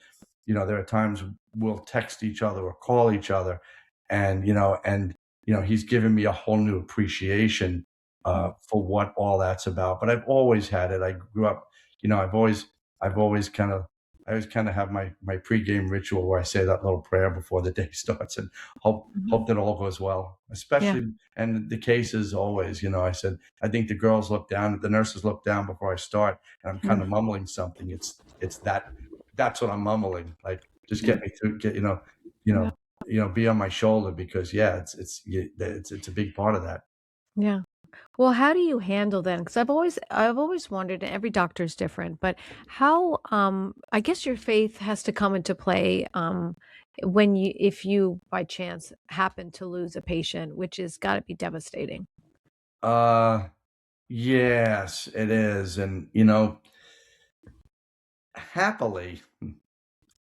S2: there are times we'll text each other or call each other, and he's given me a whole new appreciation for what all that's about. But I've always had it. I grew up, you know, I've always I've always kind of I always kind of have my pregame ritual where I say that little prayer before the day starts and hope
S1: Mhm.
S2: that all goes well.
S1: Yeah.
S2: Especially, and the case is always, I said I think the nurses look down before I start, and I'm kind
S1: Mm.
S2: of mumbling something. That's what I'm mumbling. Like, just
S1: Yeah.
S2: get me through, you
S1: Yeah.
S2: know, be on my shoulder, because yeah, it's a big part of that.
S1: Yeah. Well, how do you handle then? Because I've always wondered, and every doctor is different, but how I guess your faith has to come into play when if you by chance happen to lose a patient, which is got to be devastating.
S2: Uh, yes, it is, and happily,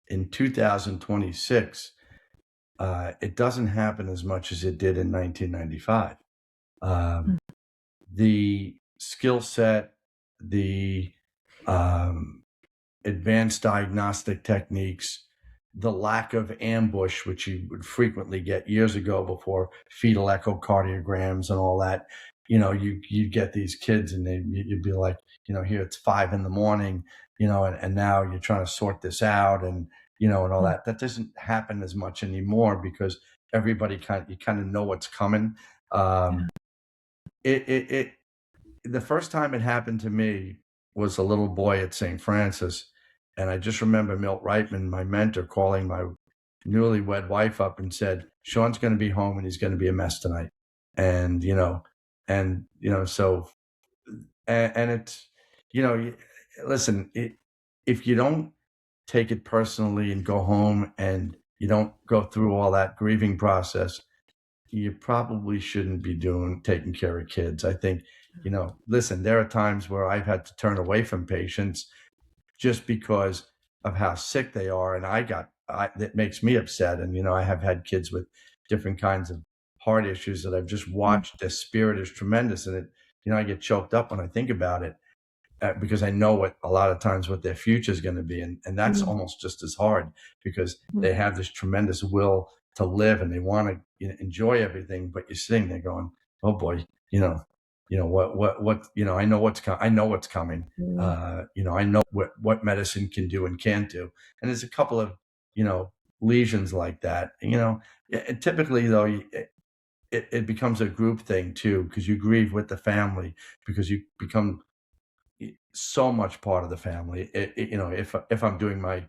S2: in 2026, it doesn't happen as much as it did in 1995.
S1: Mm.
S2: Um, the skill set, the um, advanced diagnostic techniques, the lack of ambush, which you would frequently get years ago before fetal echocardiograms and all that. You get these kids, and you'd be like, here it's 5 in the morning, and now you're trying to sort this out, and all
S1: Mm.
S2: that. That doesn't happen as much anymore because you kind of know what's coming.
S1: Yeah.
S2: Um, it the first time it happened to me was a little boy at St. Francis, and I just remember Milt Reitman, my mentor, calling my newlywed wife up and said, "Sean's going to be home, and he's going to be a mess tonight." And so, and it's, you know, y- listen, if you don't take it personally and go home and you don't go through all that grieving process, you probably shouldn't be taking care of kids. I think, listen, there are times where I've had to turn away from patients just because of how sick they are. And that makes me upset. And, I have had kids with different kinds of heart issues that I've just
S1: Mm.
S2: watched. Their spirit is tremendous. And I get choked up when I think about it, because I know what a lot of times what their future is going to be, and that's
S1: Mm.
S2: almost just as hard, because
S1: Mm.
S2: they have this tremendous will to live, and they want to, enjoy everything. But you're sitting there going, "Oh boy, what I know what's coming.
S1: Mm.
S2: I know what medicine can do and can't do." And there's a couple of lesions like that. Typically though, it becomes a group thing too, because you grieve with the family, because you become so much part of the family. If I'm doing my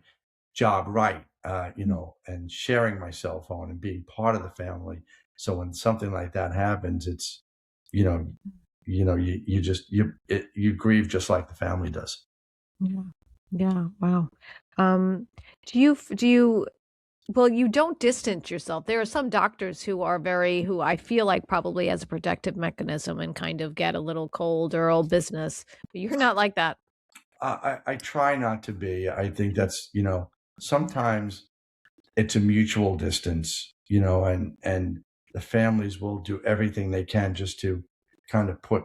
S2: job right,
S1: Mm.
S2: and sharing my cell phone and being part of the family. So when something like that happens, it's, you know, you grieve just like the family does.
S1: Yeah. Yeah. Wow. Um, do you well, you don't distance yourself. There are some doctors who I feel like probably as a protective mechanism and kind of get a little cold or old business, but you're not like that.
S2: I try not to be. I think that's, sometimes it's a mutual distance, and the families will do everything they can just to kind of put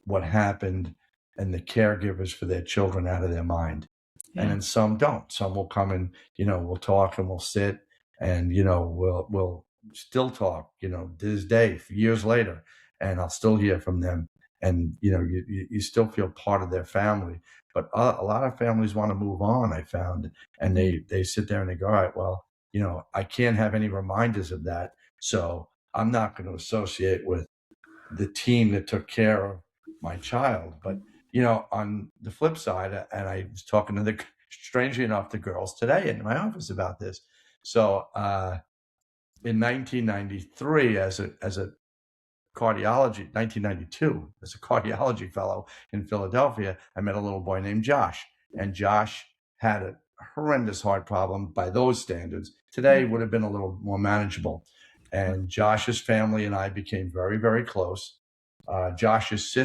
S2: what happened and the caregivers for their children out of their mind. And
S1: Yeah.
S2: then some don't. Some will come and, we'll talk and we'll sit, and, we'll still talk, to this day, years later. and I'll still hear from them. And you still feel part of their family. But a lot of families want to move on, I found, and
S1: Yeah.
S2: they sit there and they go, all right, well, I can't have any reminders of that, so I'm not going to associate with the team that took care of my child. But on the flip side, and I was talking to the strangely enough the girls today in my office about this. So in 1993, as a 1992, as a cardiology fellow in Philadelphia, I met a little boy named Josh, and Josh had a horrendous heart problem by those standards. Today would have been a little more manageable. And Josh's family and I became very, very close. Josh's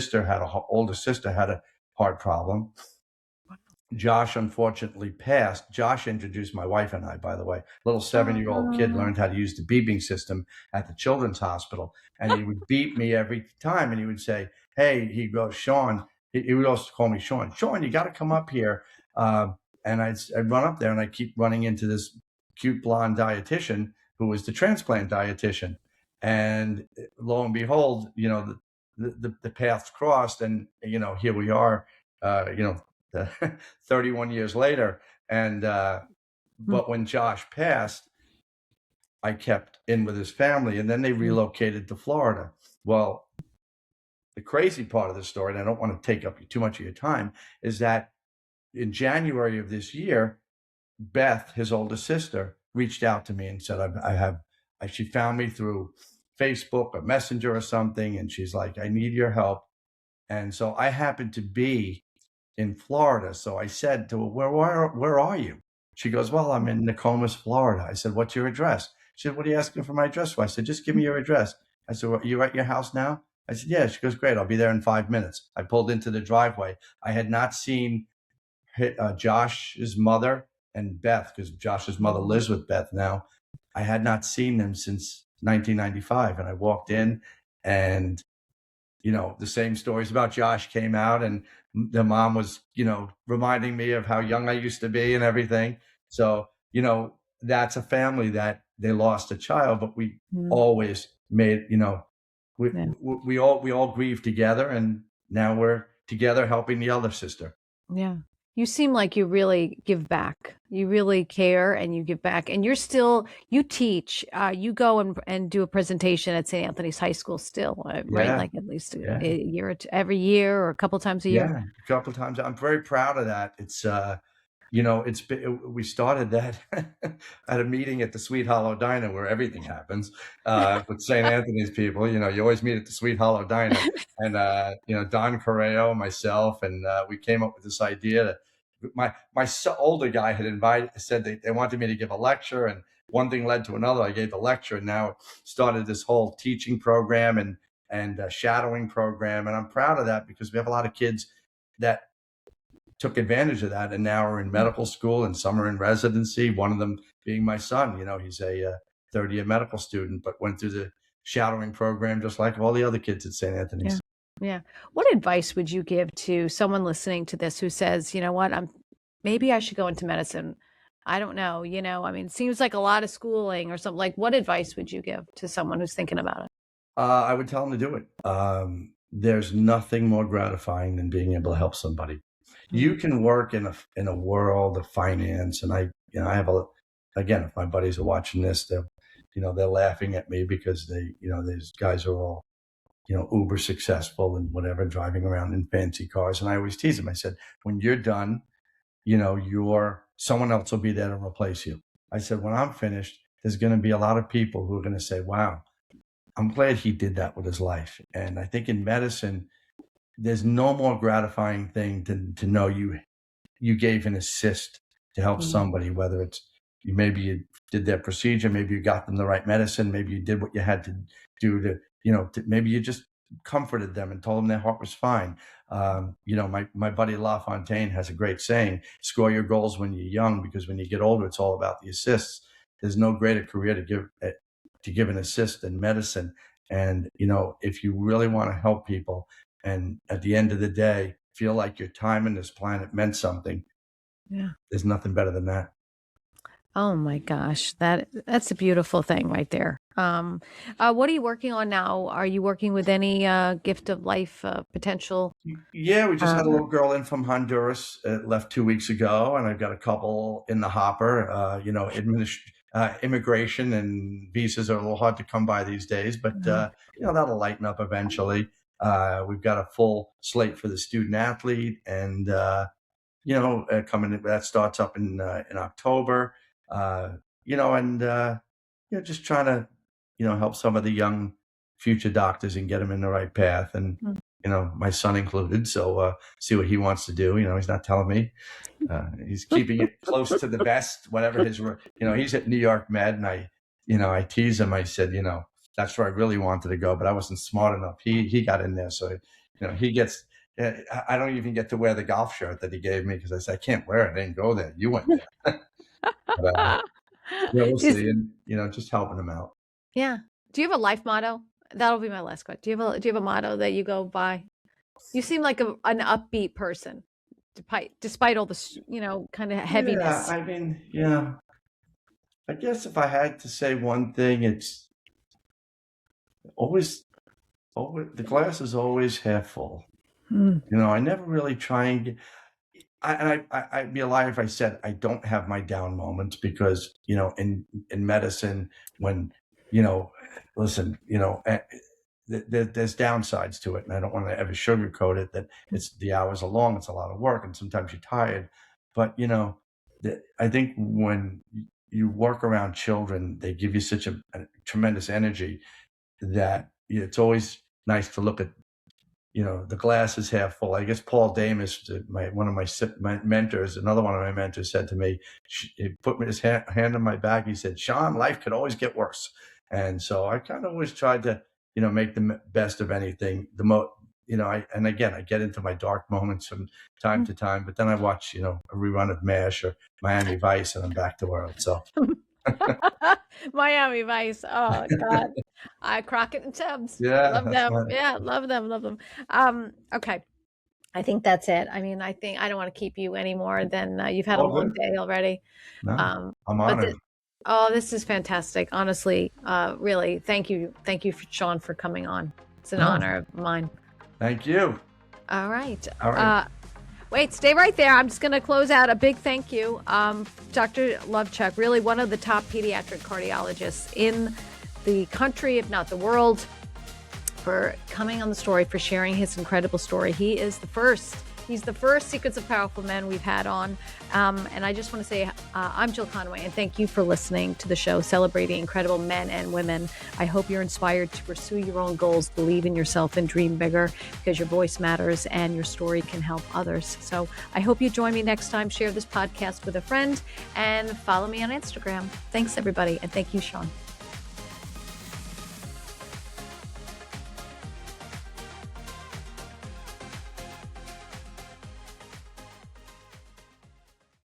S2: older sister had a heart problem. Josh unfortunately passed. Josh introduced my wife and I, by the way. Little 7-year-old kid learned how to use the beeping system at the children's hospital. And he would beep me every time. And he would say, hey, he'd go, Sean. He would also call me Sean. Sean, you got to come up here. And I'd run up there, and I keep running into this cute blonde dietitian who was the transplant dietitian. And lo and behold, the paths crossed, and here we are. 31 years later. And but when Josh passed, I kept in with his family, and then they relocated to Florida. Well, the crazy part of the story, and I don't want to take up too much of your time, is that in January of this year, Beth, his older sister, reached out to me and said, she found me through Facebook or Messenger or something, and she's like, I need your help. And so I happened to be in Florida. So I said to her, where are you? She goes, well, I'm in Nokomis, Florida. I said, what's your address? She said, what are you asking for my address for? I said, just give me your address. I said, well, you at your house now? I said, yeah. She goes, great. I'll be there in 5 minutes. I pulled into the driveway. I had not seen Josh's mother and Beth, because Josh's mother lives with Beth now. I had not seen them since 1995. And I walked in, and the same stories about Josh came out, and the mom was, reminding me of how young I used to be and everything. So, that's a family that they lost a child, but we always made, we all grieved together, and now we're together helping the other sister.
S1: Yeah. You seem like you really give back. You really care, and you give back. And you teach. You go and do a presentation at St. Anthony's High School still, right?
S2: Yeah.
S1: Like at least
S2: Yeah.
S1: a year, every year, or a couple times a year.
S2: Yeah, a couple of times. I'm very proud of that. It's we started that at a meeting at the Sweet Hollow Diner, where everything happens with St. Anthony's people. You always meet at the Sweet Hollow Diner, and Don Correo, myself, and we came up with this idea. My older guy had said they wanted me to give a lecture, and one thing led to another. I gave the lecture, and now started this whole teaching program and shadowing program. And I'm proud of that, because we have a lot of kids that took advantage of that and now are in medical school, and some are in residency. One of them being my son. He's a third-year medical student, but went through the shadowing program just like all the other kids at St. Anthony's.
S1: Yeah. What advice would you give to someone listening to this who says, you know what, maybe I should go into medicine? I don't know. It seems like a lot of schooling or something. Like, what advice would you give to someone who's thinking about it?
S2: I would tell them to do it. There's nothing more gratifying than being able to help somebody. You can work in a world of finance, and I have again, if my buddies are watching this, they're laughing at me, because these guys are all uber successful and whatever, driving around in fancy cars. And I always tease them. I said, when you're done, someone else will be there to replace you. I said, when I'm finished, there's going to be a lot of people who are going to say, wow, I'm glad he did that with his life. And I think in medicine, there's no more gratifying thing to know you gave an assist to help somebody, whether it's maybe you did their procedure, maybe you got them the right medicine, maybe you did what you had to do to maybe you just comforted them and told them their heart was fine. My buddy LaFontaine has a great saying: score your goals when you're young, because when you get older, it's all about the assists. There's no greater career to give an assist in medicine. And if you really want to help people, and at the end of the day, feel like your time on this planet meant something, there's nothing better than that.
S1: Oh my gosh, that's a beautiful thing right there. What are you working on now? Are you working with any gift of life potential?
S2: Yeah, we just had a
S1: Uh,
S2: little girl in from Honduras, left 2 weeks ago, and I've got a couple in the hopper. Immigration and visas are a little hard to come by these days, but
S1: mhm.
S2: that'll lighten up eventually. We've got a full slate for the student athlete, and coming that starts up in October. Uh, and just trying to help some of the young future doctors and get them in the right path, and my son included. So see what he wants to do. He's not telling me. He's keeping it close to the vest, whatever he's at New York Med, and I tease him. I said, that's where I really wanted to go, but I wasn't smart enough. He got in there, so he gets. I don't even get to wear the golf shirt that he gave me because I said I can't wear it. I didn't go there. You went there. But, yeah, we'll
S1: Is-
S2: see, and just helping him out.
S1: yeah. Do you have a life motto? That'll be my last question. Do you have a motto that you go by? You seem like an upbeat person, despite all the kind of
S2: Yeah,
S1: heaviness.
S2: I mean, yeah. I guess if I had to say one thing, it's always, always the glass is always half full.
S1: Mm.
S2: I never really try and get. I'd be a liar if I said I don't have my down moments because in medicine when you know listen there's downsides to it, and I don't want to ever sugarcoat it that the hours are long, it's a lot of work, and sometimes you're tired, but I think when you work around children, they give you such a tremendous energy that it's always nice to look at the glass is half full. I guess Paul Damus, one of my mentors, another one of my mentors, said to me, he put his hand on my back. He said, "Sean, life could always get worse." And so I kind of always tried to, make the best of anything. And again, I get into my dark moments from time to time, but then I watch, a rerun of MASH or Miami Vice, and I'm back to where it's so.
S1: Miami Vice. Oh God. Crockett and Tubbs.
S2: Yeah,
S1: Love
S2: that's
S1: them.
S2: my
S1: Yeah, love them, love them. Okay. I think that's it. I mean, I think I don't want to keep you any more than you've had a
S2: all
S1: long
S2: good.
S1: day already.
S2: No,
S1: Um,
S2: I'm
S1: but
S2: honored.
S1: this is fantastic. Honestly, really, thank you, Sean, for coming on. It's an
S2: No,
S1: honor of mine.
S2: thank you.
S1: All right.
S2: All right.
S1: Wait, stay right there. I'm just going to close out a big thank you. Dr. Levchuk, really one of the top pediatric cardiologists in the country, if not the world, for coming on the story, for sharing his incredible story. He's the first Secrets of Powerful Men we've had on. And I just want to say, I'm Jill Conway, and thank you for listening to the show, celebrating incredible men and women. I hope you're inspired to pursue your own goals, believe in yourself, and dream bigger, because your voice matters and your story can help others. So I hope you join me next time. Share this podcast with a friend and follow me on Instagram. Thanks, everybody. And thank you, Sean.